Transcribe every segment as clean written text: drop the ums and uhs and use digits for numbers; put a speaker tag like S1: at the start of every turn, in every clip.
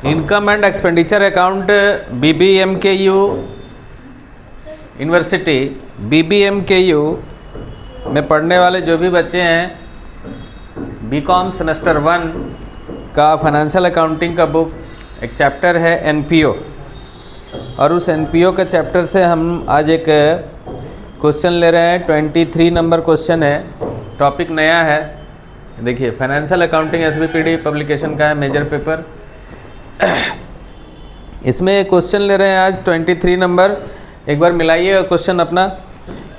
S1: Income and expenditure account BBMKU university BBMKU में पढ़ने वाले जो भी बच्चे हैं बीकॉम सेमेस्टर 1 का फाइनेंशियल अकाउंटिंग का बुक एक चैप्टर है NPO, और उस NPO के चैप्टर से हम आज एक क्वेश्चन ले रहे हैं। 23 नंबर क्वेश्चन है, टॉपिक नया है। देखिए फाइनेंशियल अकाउंटिंग SBPD पब्लिकेशन का है मेजर पेपर। इसमें क्वेश्चन ले रहे हैं आज 23 नंबर। एक बार मिलाइए क्वेश्चन अपना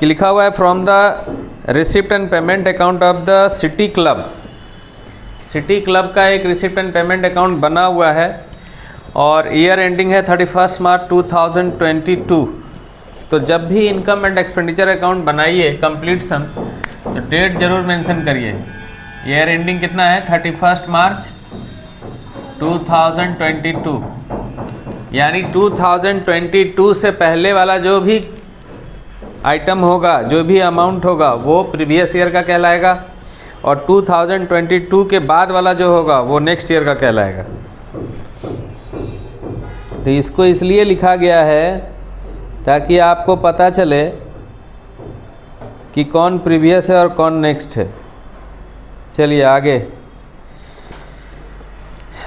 S1: कि लिखा हुआ है from the receipt and payment account of the city club. City club का एक रिसिप्ट एंड पेमेंट अकाउंट बना हुआ है और ईयर एंडिंग है 31 मार्च 2022। तो जब भी इनकम एंड एक्सपेंडिचर अकाउंट बनाइए कंप्लीट सम, तो डेट जरूर मेंशन करिए। ईयर एंडिंग कितना है 31 मार्च 2022, यानी 2022 से पहले वाला जो भी आइटम होगा, जो भी अमाउंट होगा, वो प्रीवियस ईयर का कहलाएगा, और 2022 के बाद वाला जो होगा वो नेक्स्ट ईयर का कहलाएगा। तो इसको इसलिए लिखा गया है ताकि आपको पता चले कि कौन प्रीवियस है और कौन नेक्स्ट है। चलिए आगे।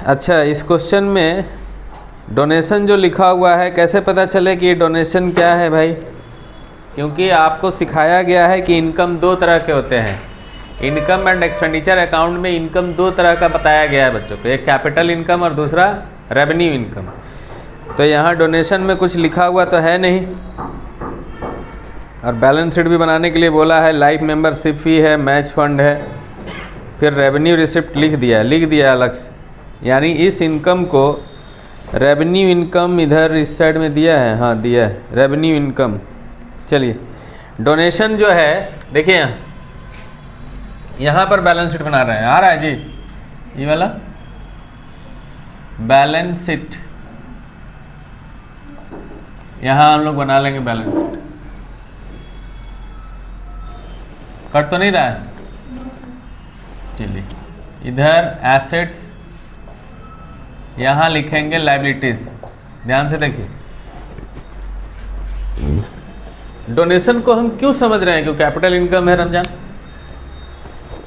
S1: अच्छा, इस क्वेश्चन में डोनेशन जो लिखा हुआ है, कैसे पता चले कि ये डोनेशन क्या है भाई? क्योंकि आपको सिखाया गया है कि इनकम दो तरह के होते हैं। इनकम एंड एक्सपेंडिचर अकाउंट में इनकम दो तरह का बताया गया है बच्चों को, एक कैपिटल इनकम और दूसरा रेवेन्यू इनकम। तो यहाँ डोनेशन में कुछ लिखा हुआ तो है नहीं, और बैलेंस शीट भी बनाने के लिए बोला है। लाइफ मेंबरशिप फी है, मैच फंड है, फिर रेवेन्यू रिसिप्ट लिख दिया अलग से। यानी इस इनकम को रेवेन्यू इनकम इधर इस साइड में दिया है, हाँ दिया है रेवेन्यू इनकम। चलिए डोनेशन जो है, देखिए यहाँ पर बैलेंस शीट बना रहे हैं, आ रहा है जी ये वाला बैलेंस शीट, यहाँ हम लोग बना लेंगे बैलेंस शीट। कट तो नहीं रहा है? चलिए इधर एसेट्स, यहाँ लिखेंगे लायबिलिटीज। ध्यान से देखिए, डोनेशन को हम क्यों समझ रहे हैं? क्योंकि कैपिटल इनकम है रमजान,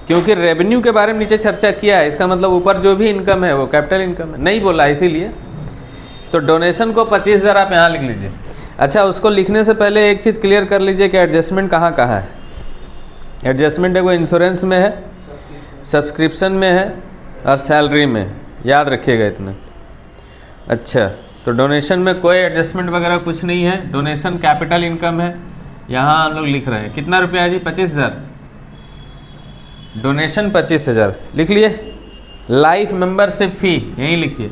S1: क्योंकि रेवेन्यू के बारे में नीचे चर्चा किया है। इसका मतलब ऊपर जो भी इनकम है वो कैपिटल इनकम है, नहीं बोला इसीलिए। तो डोनेशन को 25,000 आप यहाँ लिख लीजिए। अच्छा, उसको लिखने से पहले एक चीज़ क्लियर कर लीजिए कि एडजस्टमेंट कहाँ कहाँ है। एडजस्टमेंट है वो इंश्योरेंस में है, सब्सक्रिप्शन में है और सैलरी में, याद रखिएगा इतना। अच्छा, तो डोनेशन में कोई एडजस्टमेंट वगैरह कुछ नहीं है, डोनेशन कैपिटल इनकम है। यहाँ हम लोग लिख रहे हैं कितना रुपया है जी? 25,000। डोनेशन 25,000 लिख लिए। लाइफ मेंबरशिप फी यहीं लिखिए,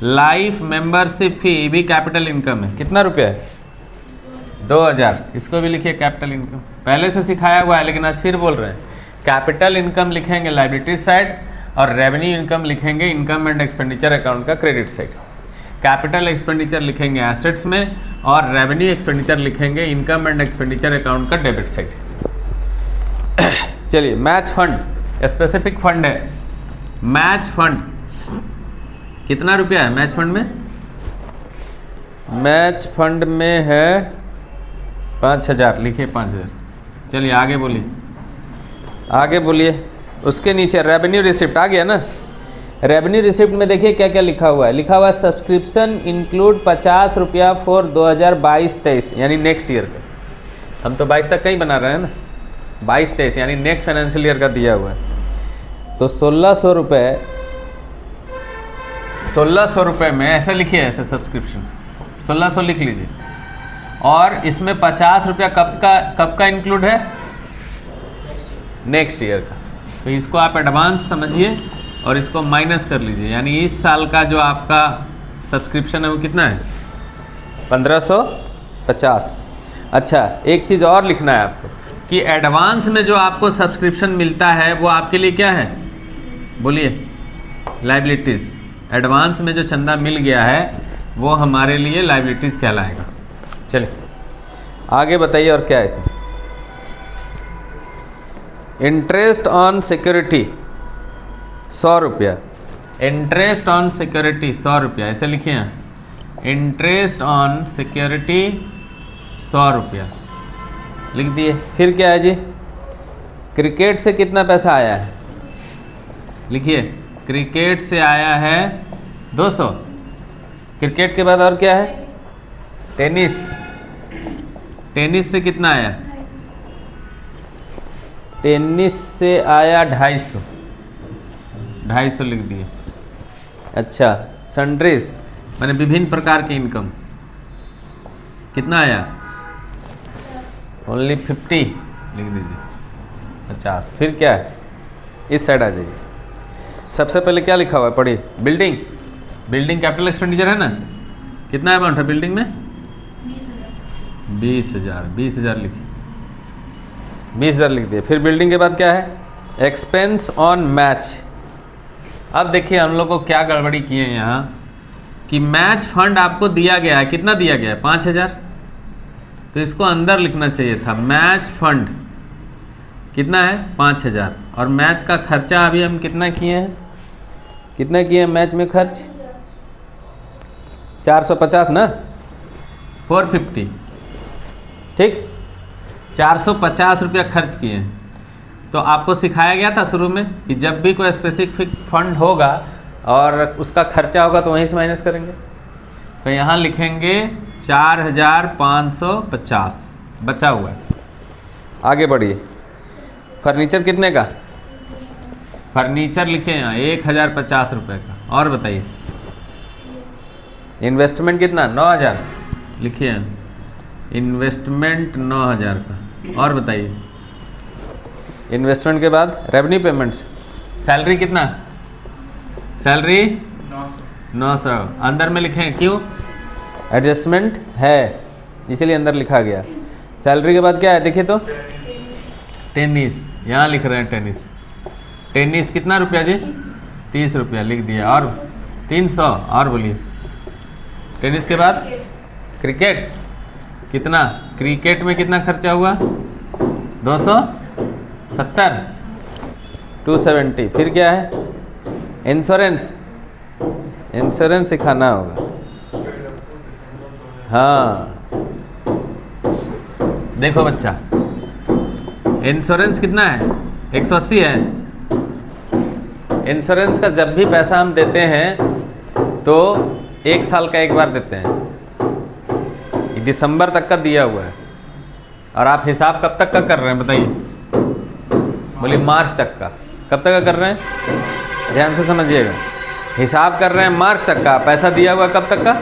S1: लाइफ मेंबरशिप फी भी कैपिटल इनकम है। कितना रुपया है? 2,000। इसको भी लिखिए कैपिटल इनकम। पहले से सिखाया हुआ है लेकिन आज फिर बोल रहे हैं। कैपिटल इनकम लिखेंगे लायबिलिटीज साइड, और रेवेन्यू इनकम लिखेंगे इनकम एंड एक्सपेंडिचर अकाउंट का क्रेडिट साइड। कैपिटल एक्सपेंडिचर लिखेंगे एसेट्स में, और रेवेन्यू एक्सपेंडिचर लिखेंगे इनकम एंड एक्सपेंडिचर अकाउंट का डेबिट साइड। चलिए, मैच फंड स्पेसिफिक फंड है। मैच फंड कितना रुपया है मैच फंड में? मैच फंड में है 5,000, लिखिए 5,000। चलिए आगे बोलिए, आगे बोलिए। उसके नीचे रेवेन्यू रिसिप्ट आ गया ना। रेवेन्यू रिसिप्ट में देखिए क्या क्या लिखा हुआ है। लिखा हुआ है सब्सक्रिप्शन इंक्लूड 50 रुपया फॉर 2022-23, यानी नेक्स्ट ईयर का। हम तो 22 तक का ही बना रहे हैं ना, 22-23 यानी नेक्स्ट फाइनेंशियल ईयर का दिया हुआ है। तो 1,600 रुपये, 1,600 रुपये में ऐसा लिखिए, ऐसा सब्सक्रिप्शन 1,600 लिख लीजिए। और इसमें 50 रुपया कब का इंक्लूड है? नेक्स्ट ईयर का। तो इसको आप एडवांस समझिए और इसको माइनस कर लीजिए, यानी इस साल का जो आपका सब्सक्रिप्शन है वो कितना है? 1,550। अच्छा, एक चीज़ और लिखना है आपको कि एडवांस में जो आपको सब्सक्रिप्शन मिलता है वो आपके लिए क्या है? बोलिए, लायबिलिटीज़। एडवांस में जो चंदा मिल गया है वो हमारे लिए लायबिलिटीज़ कहलाएगा। चलिए आगे बताइए और क्या है इसमें। इंटरेस्ट ऑन सिक्योरिटी 100 रुपया, इंटरेस्ट ऑन सिक्योरिटी 100 रुपया, ऐसे लिखे हैं, इंटरेस्ट ऑन सिक्योरिटी 100 रुपया लिख दिए। फिर क्या है जी, क्रिकेट से कितना पैसा आया है, लिखिए क्रिकेट से आया है 200। क्रिकेट के बाद और क्या है, टेनिस, टेनिस से कितना आया, टेनिस से आया 250, 250 लिख दिए। अच्छा, सनड्रेज माने विभिन्न प्रकार की इनकम कितना आया, ओनली 50 लिख दीजिए, 50। फिर क्या है, इस साइड आ जाइए। सबसे पहले क्या लिखा हुआ है, पढ़िए, बिल्डिंग, बिल्डिंग कैपिटल एक्सपेंडिचर है ना, कितना अमाउंट है बिल्डिंग में, 20,000, 20,000 लिखिए, 20,000 लिख दिए। फिर बिल्डिंग के बाद क्या है, एक्सपेंस ऑन मैच। अब देखिए हम लोग को क्या गड़बड़ी किए हैं यहाँ कि मैच फंड आपको दिया गया है, कितना दिया गया है, 5,000, तो इसको अंदर लिखना चाहिए था, मैच फंड कितना है 5,000, और मैच का खर्चा अभी हम कितना किए हैं, कितना किए हैं मैच में खर्च, 450 ना, 450, ठीक, 450 रुपया खर्च किए हैं। तो आपको सिखाया गया था शुरू में कि जब भी कोई स्पेसिफिक फंड होगा और उसका खर्चा होगा तो वहीं से माइनस करेंगे। तो यहाँ लिखेंगे 4,550 बचा हुआ है। आगे बढ़िए, फर्नीचर कितने का, फर्नीचर लिखे यहाँ 1,050 रुपये का। और बताइए, इन्वेस्टमेंट कितना, 9,000 लिखिए, इन्वेस्टमेंट 9,000 का। और बताइए, इन्वेस्टमेंट के बाद रेवेन्यू पेमेंट्स, सैलरी कितना, सैलरी 900 अंदर में लिखें, क्यों, एडजस्टमेंट है इसलिए अंदर लिखा गया। सैलरी के बाद क्या है देखिए तो, टेनिस, यहाँ लिख रहे हैं टेनिस, टेनिस कितना रुपया जी, 30 रुपया लिख दिया। और 300, और बोलिए, टेनिस के बाद क्रिकेट कितना, क्रिकेट में कितना खर्चा हुआ, 270, 270। फिर क्या है, इंश्योरेंस, इंश्योरेंस सिखाना होगा, हाँ देखो बच्चा, इंश्योरेंस कितना है, 180 है। इंश्योरेंस का जब भी पैसा हम देते हैं तो 1 साल का एक बार देते हैं, दिसंबर तक का दिया हुआ है, और आप हिसाब कब तक का कर रहे हैं बताइए, बोलिए मार्च तक का, कब तक का कर रहे हैं, ध्यान से समझिएगा, हिसाब कर रहे हैं मार्च तक का, पैसा दिया हुआ कब तक का,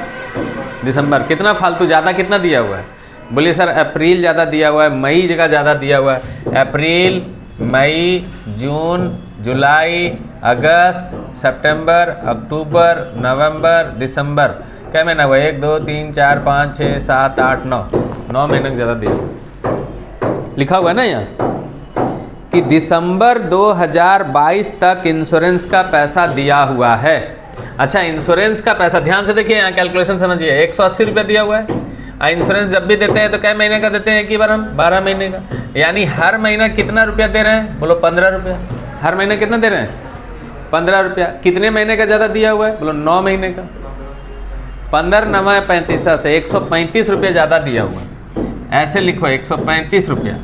S1: दिसंबर। कितना फालतू ज़्यादा कितना दिया हुआ है, बोलिए सर अप्रैल ज़्यादा दिया हुआ है, मई जगह ज़्यादा दिया हुआ है, अप्रैल, मई, जून, जुलाई, अगस्त, सितंबर, अक्टूबर, नवंबर, दिसंबर, क्या महीना हुआ, 1, 2, 3, 4, 5, 6, 7, 8, 9 महीने ज़्यादा दिया लिखा हुआ है ना यहाँ कि दिसंबर 2022 तक इंश्योरेंस का पैसा दिया हुआ है। अच्छा, इंश्योरेंस का पैसा ध्यान से देखिए, यहाँ कैलकुलेशन समझिए, 180 रुपया दिया हुआ है। इंश्योरेंस जब भी देते हैं तो कै महीने का देते हैं, एक ही बार हम 12 महीने का, यानी हर महीना कितना रुपया दे रहे हैं, बोलो 15 रुपया, हर महीने कितना दे रहे हैं, 15 रुपया। कितने महीने का ज़्यादा दिया हुआ है, बोलो 9 महीने का, 15 9 35 से 135 रुपया ज़्यादा दिया हुआ है, ऐसे लिखो 135 रुपया।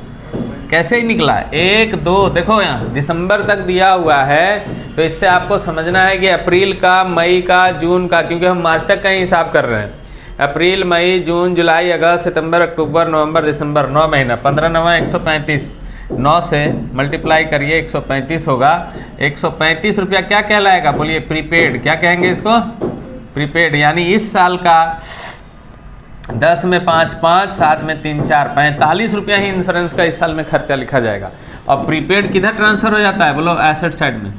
S1: कैसे ही निकला, 1, 2, देखो यहाँ दिसंबर तक दिया हुआ है, तो इससे आपको समझना है कि अप्रैल का, मई का, जून का, क्योंकि हम मार्च तक का ही हिसाब कर रहे हैं, अप्रैल, मई, जून, जुलाई, अगस्त, सितंबर, अक्टूबर, नवंबर, दिसंबर, 9 महीना, 15 9 135, 9 से मल्टीप्लाई करिए, 135 होगा। 135 रुपया क्या कहलाएगा, बोलिए प्रीपेड, क्या कहेंगे इसको, प्रीपेड, यानी इस साल का 10 में 5 5, 7 में 3 4, 45 रुपया ही इंश्योरेंस का इस साल में खर्चा लिखा जाएगा। और प्रीपेड किधर ट्रांसफ़र हो जाता है, बोलो एसेट साइड में।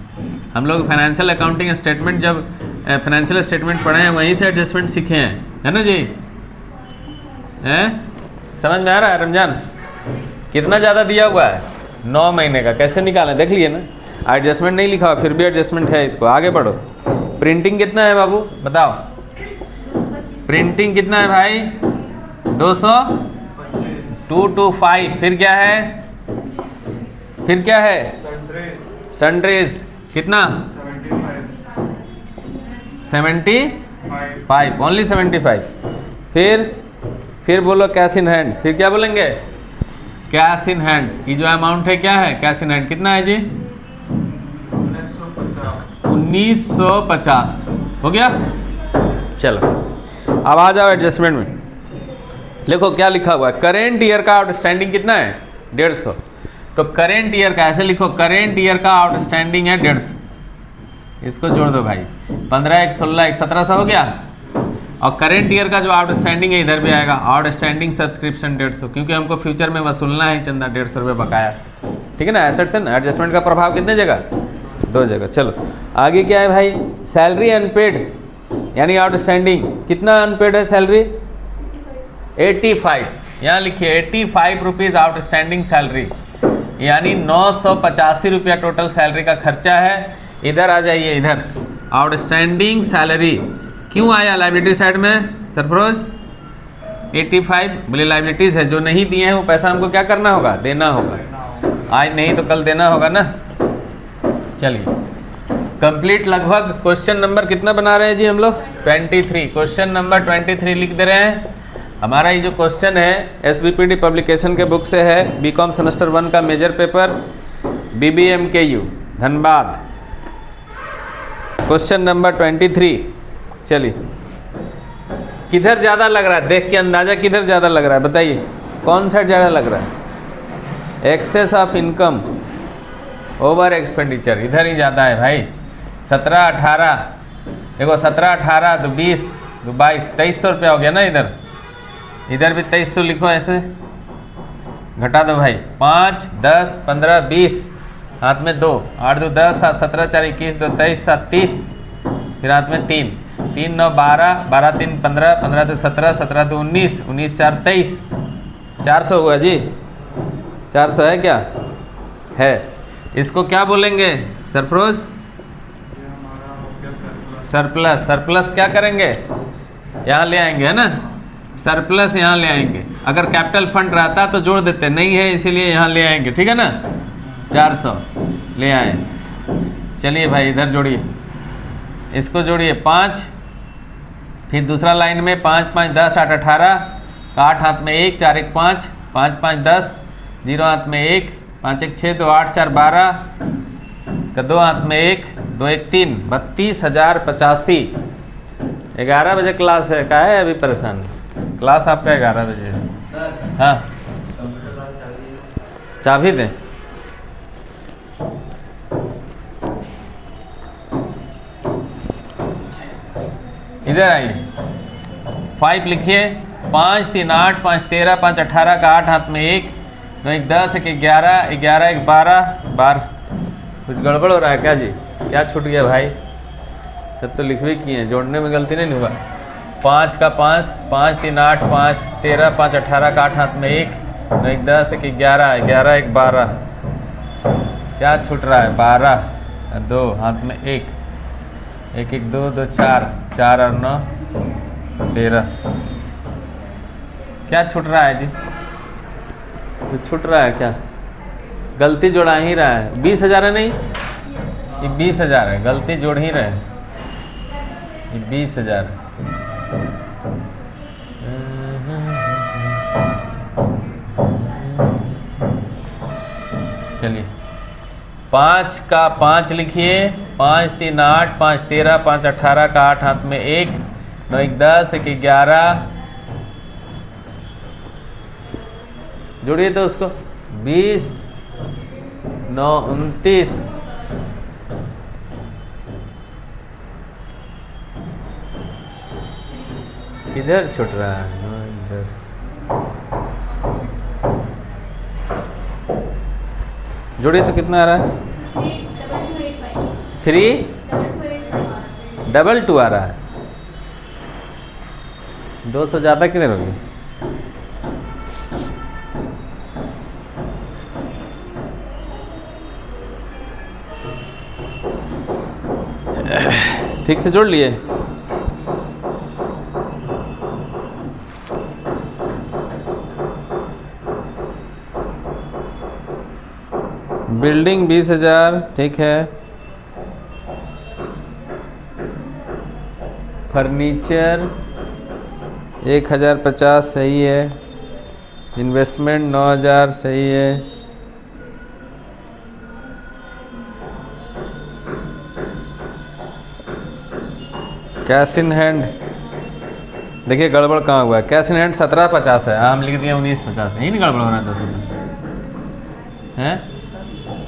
S1: हम लोग फाइनेंशियल अकाउंटिंग स्टेटमेंट, जब फाइनेंशियल स्टेटमेंट पढ़े हैं वहीं से एडजस्टमेंट सीखे हैं, है ना जी, हैं, समझ में आ रहा है रमजान, कितना ज़्यादा दिया हुआ है, 9 महीने का, कैसे निकालें देख लिए ना, एडजस्टमेंट नहीं लिखा हुआ फिर भी एडजस्टमेंट है इसको। आगे बढ़ो, प्रिंटिंग कितना है बाबू बताओ, प्रिंटिंग कितना है भाई, 200, 225। फिर क्या है, फिर क्या है, सनड्रेज कितना, 75, ओनली 75। फिर बोलो कैश इन हैंड। फिर क्या बोलेंगे? Cash in hand. ये जो अमाउंट है क्या है? कैश इन हैंड कितना है जी? 1950 हो गया। चलो अब आ जाओ एडजस्टमेंट में। देखो क्या लिखा हुआ है, करेंट ईयर का आउटस्टैंडिंग कितना है? 150। तो करेंट ईयर का ऐसे लिखो, करेंट ईयर का आउटस्टैंडिंग है 150। इसको जोड़ दो भाई, 15 1 16 1 1700 हो गया। और करेंट ईयर का जो आउटस्टैंडिंग है इधर भी आएगा, आउटस्टैंडिंग सब्सक्रिप्शन 150, क्योंकि हमको फ्यूचर में वसूलना है चंदा 150 रुपये बकाया। ठीक है ना। एसेट्स एंड एडजस्टमेंट का प्रभाव कितने जगह? 2 जगह। चलो आगे क्या है भाई? सैलरी अनपेड यानी आउटस्टैंडिंग। कितना अनपेड है सैलरी? 85। यहाँ लिखिए 85 रुपीज़ आउटस्टैंडिंग सैलरी, यानी 985 रुपया टोटल सैलरी का खर्चा है। इधर आ जाइए, इधर आउटस्टैंडिंग सैलरी क्यों आया लाइबिलिटी साइड में सरफरोज? 85 बोले लाइबिलिटीज़ है, जो नहीं दिए हैं वो पैसा हमको क्या करना होगा? देना होगा। आज नहीं तो कल देना होगा ना। चलिए कंप्लीट लगभग। क्वेश्चन नंबर कितना बना रहे हैं जी हम लोग? 23। क्वेश्चन नंबर 23 लिख दे रहे हैं। हमारा ये जो क्वेश्चन है SBPD पब्लिकेशन के बुक से है, बीकॉम सेमेस्टर 1 का major paper, BBMKU Dhanbad. Question number 23। चलिए किधर ज़्यादा लग रहा है? देख के अंदाज़ा किधर ज़्यादा लग रहा है बताइए, कौन सा ज़्यादा लग रहा है? Excess of income over expenditure, इधर ही ज़्यादा है भाई। 17 18 देखो, 17 18 तो 20 तो 22 2300 रुपया हो गया ना। इधर भी 2300 लिखो, ऐसे घटा दो भाई। 5 10 15 20, हाथ में 2, 8 2 10 7 17 4 21 2 23 7 30, फिर हाथ में 3 3 9 12 12 3 15 15 2 17 17 2 19 19 4 23, 400 हुआ जी। 400 है क्या? है। इसको क्या बोलेंगे सरफरोज? सरप्लस। सरप्लस क्या करेंगे? यहाँ ले आएंगे, है ना। सरप्लस यहाँ ले आएंगे। अगर कैपिटल फंड रहता तो जोड़ देते, नहीं है इसीलिए यहाँ ले आएंगे। ठीक है ना। 400 ले आए। चलिए भाई इधर जोड़िए, इसको जोड़िए 5, फिर दूसरा लाइन में 5 5 10 8 18 का 8 हाथ में 1 4 1 5 5 5 10 0 हाथ में 1 5 1 6 2 8 4 12 का 2 हाथ में 1 2 1 3 32,085। 11 बजे क्लास है, का है अभी परेशान? क्लास आपका 11 बजे है। हाँ चाबी दें। इधर आइए, 5 लिखिए। 5 3 8 5 13 5 18 का 8 हाथ में 1 9 1 10 1 11 11 1 12 12। कुछ गड़बड़ हो रहा है क्या जी? क्या छूट गया भाई? सब तो लिखवे किए हैं, जोड़ने में गलती नहीं हुआ। 5 का 5 5 3 8 5 13 5 18 का 8 हाथ में 1 9 1 10 1 11 11 1 12। क्या छूट रहा है? 12 2 हाथ में 1 1 1 2 2 4 4 और 9 13। क्या छूट रहा है जी? कुछ छूट रहा है क्या? गलती जोड़ा ही रहा है। 20,000 है नहीं, ये 20,000 है, गलती जोड़ ही रहे। ये 20,000 है। चलिए 5 का 5 लिखिए। 5 3 8 5 13 5 18 का 8 हाथ में 1 9 1 10 1 11। जोड़िए तो उसको। 20 9 29। इधर छूट रहा है 9 10। जोड़िए तो कितना आ रहा है? 3 2 आ रहा है। 200 ज़्यादा किधर होगी? ठीक से जोड़ लिए। बिल्डिंग 20,000, ठीक है। फर्नीचर 1050 सही है, इन्वेस्टमेंट 9000 सही है, कैश इन हैंड देखिए गड़बड़ कहाँ हुआ है, कैश इन हैंड 1750 है, हम लिख दिए 1950, यही नहीं गड़बड़ हो रहा है दोस्तों हैं।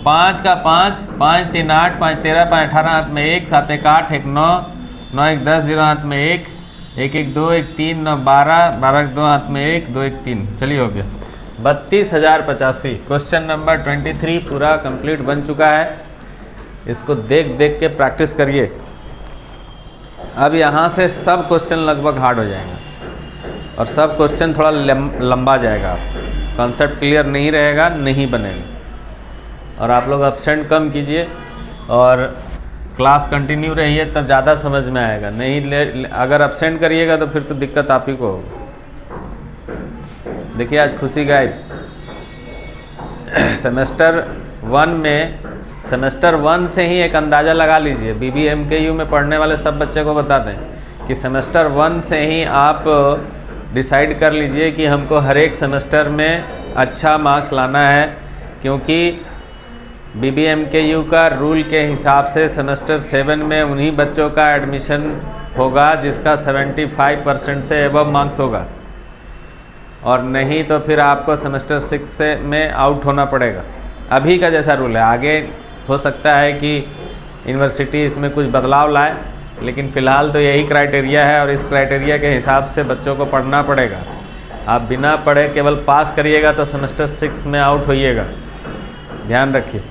S1: 5 का 5, 5 3 8, 5 13, 5 18 हाथ में 1, 7 1 8, 1 9, 9 1 10, 0 हाथ में 1, 1 1 2, 1 3, 9 12, 12 2 हाथ में 1, 2 1 3, चलिए हो गया 32,085। क्वेश्चन नंबर 23 पूरा कंप्लीट बन चुका है। इसको देख देख के प्रैक्टिस करिए। अब यहाँ से सब क्वेश्चन लगभग हार्ड हो जाएंगे और सब क्वेश्चन थोड़ा लंबा जाएगा, आपको कॉन्सेप्ट क्लियर नहीं रहेगा, नहीं बनेगा। और आप लोग एब्सेंट कम कीजिए और क्लास कंटिन्यmək रहिए, तब ज़्यादा समझ में आएगा। नहीं अगर एब्सेंट करिएगा तो फिर तो दिक्कत आप ही को होगी। देखिए आज खुशी गाइड सेमेस्टर 1 से ही एक अंदाज़ा लगा लीजिए। BBMKU में पढ़ने वाले सब बच्चे को बताते हैं कि सेमेस्टर 1 से ही आप डिसाइड कर लीजिए कि हमको हर एक सेमेस्टर में अच्छा मार्क्स लाना है, क्योंकि BBMKU का रूल के हिसाब से सेमेस्टर 7 में उन्हीं बच्चों का एडमिशन होगा जिसका 75% से एबव मार्क्स होगा, और नहीं तो फिर आपको सेमेस्टर 6 से में आउट होना पड़ेगा। अभी का जैसा रूल है, आगे हो सकता है कि यूनिवर्सिटी इसमें कुछ बदलाव लाए, लेकिन फ़िलहाल तो यही क्राइटेरिया है और इस क्राइटेरिया के हिसाब से बच्चों को पढ़ना पड़ेगा। आप बिना पढ़े केवल पास करिएगा तो सेमेस्टर 6 में आउट होइएगा, ध्यान रखिए।